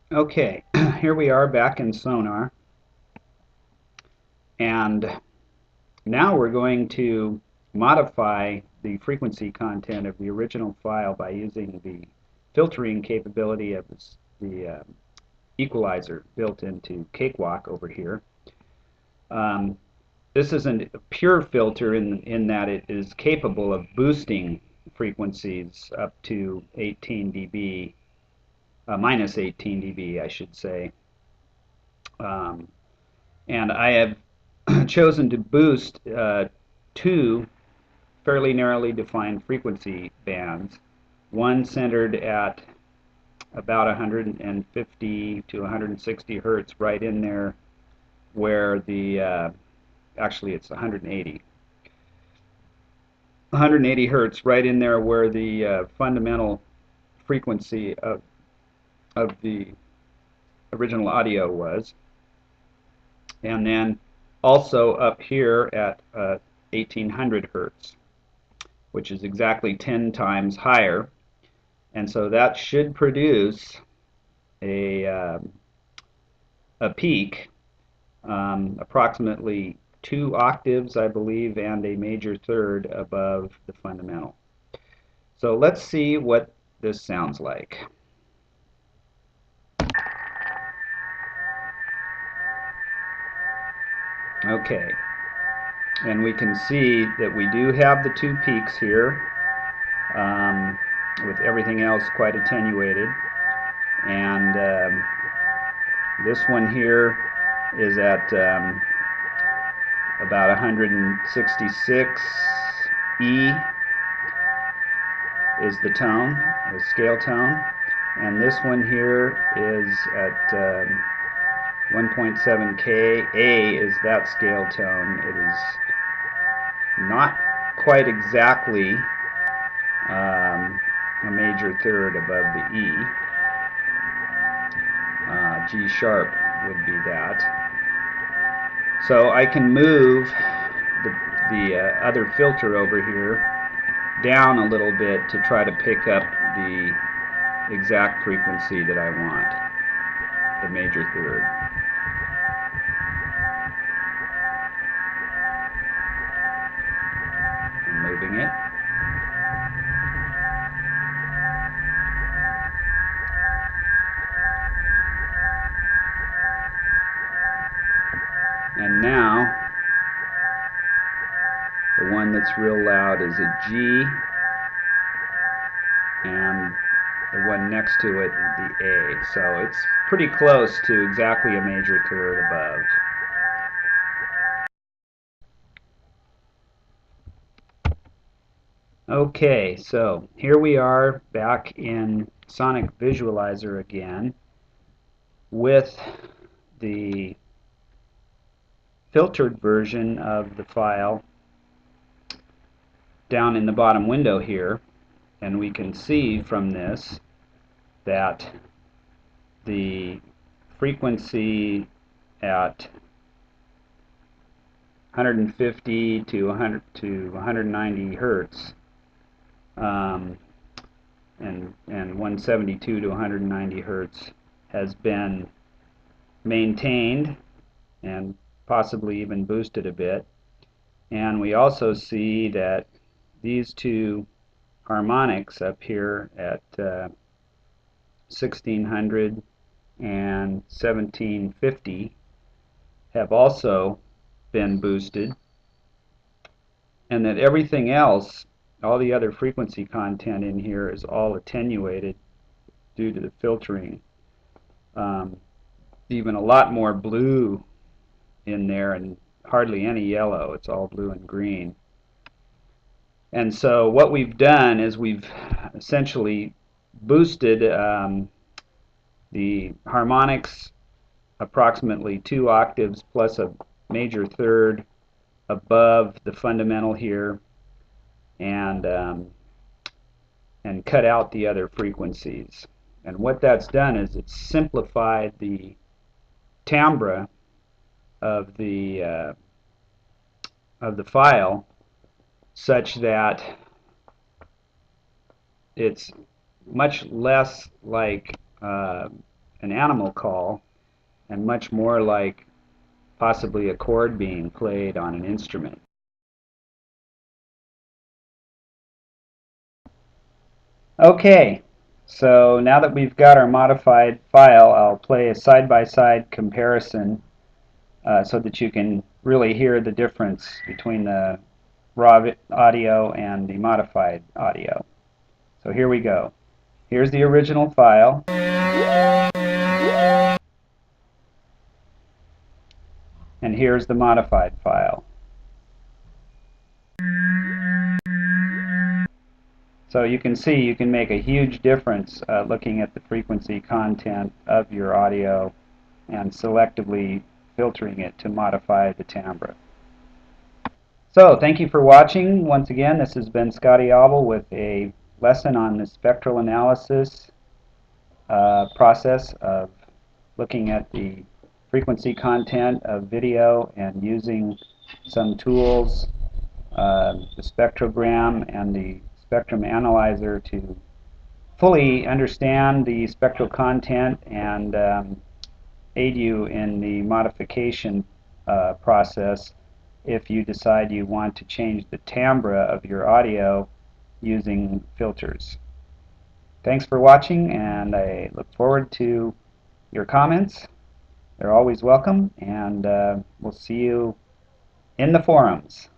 Okay, here we are back in Sonar, and now we're going to modify the frequency content of the original file by using the filtering capability of the equalizer built into Cakewalk over here. Um, this isn't a pure filter in that it is capable of boosting frequencies up to 18 dB, minus 18 dB, I should say. Um, and I have chosen to boost two fairly narrowly defined frequency bands, one centered at about 150 to 160 hertz, right in there where actually it's 180 hertz, right in there where the fundamental frequency of the original audio was, and then also up here at 1800 hertz, which is exactly 10 times higher. And so that should produce a, uh, a peak, approximately 2 octaves, I believe, and a major third above the fundamental. So let's see what this sounds like. Okay, and we can see that we do have the two peaks here, um, with everything else quite attenuated. And this one here is at about 166 E is the tone, the scale tone, and this one here is at 1.7 K. A is that scale tone. It is not quite exactly a major third above the E. G sharp would be that. So I can move the other filter over here down a little bit to try to pick up the exact frequency that I want, the major third. I'm moving it. And now the one that's real loud is a G, and the one next to it the A. So it's pretty close to exactly a major third above. Okay, so here we are back in Sonic Visualizer again with the filtered version of the file down in the bottom window here, and we can see from this that the frequency at 150 to 100 to 190 hertz, um, and 172 to 190 hertz has been maintained and possibly even boosted a bit. And we also see that these two harmonics up here at 1600 and 1750 have also been boosted, and that everything else, all the other frequency content in here, is all attenuated due to the filtering. Um, Even a lot more blue in there and hardly any yellow. It's all blue and green. And so what we've done is we've essentially boosted the harmonics approximately 2 octaves plus a major third above the fundamental here, and cut out the other frequencies. And what that's done is it's simplified the timbre of the file such that it's much less like an animal call and much more like possibly a chord being played on an instrument. Okay, so now that we've got our modified file, I'll play a side-by-side comparison so that you can really hear the difference between the raw audio and the modified audio. So here we go. Here's the original file, and here's the modified file. So you can see you can make a huge difference looking at the frequency content of your audio and selectively filtering it to modify the timbre. So thank you for watching. Once again, this has been Scotty Auble with a lesson on the spectral analysis process of looking at the frequency content of video and using some tools, the spectrogram and the spectrum analyzer, to fully understand the spectral content and aid you in the modification process if you decide you want to change the timbre of your audio using filters. Thanks for watching, and I look forward to your comments. They're always welcome, and we'll see you in the forums.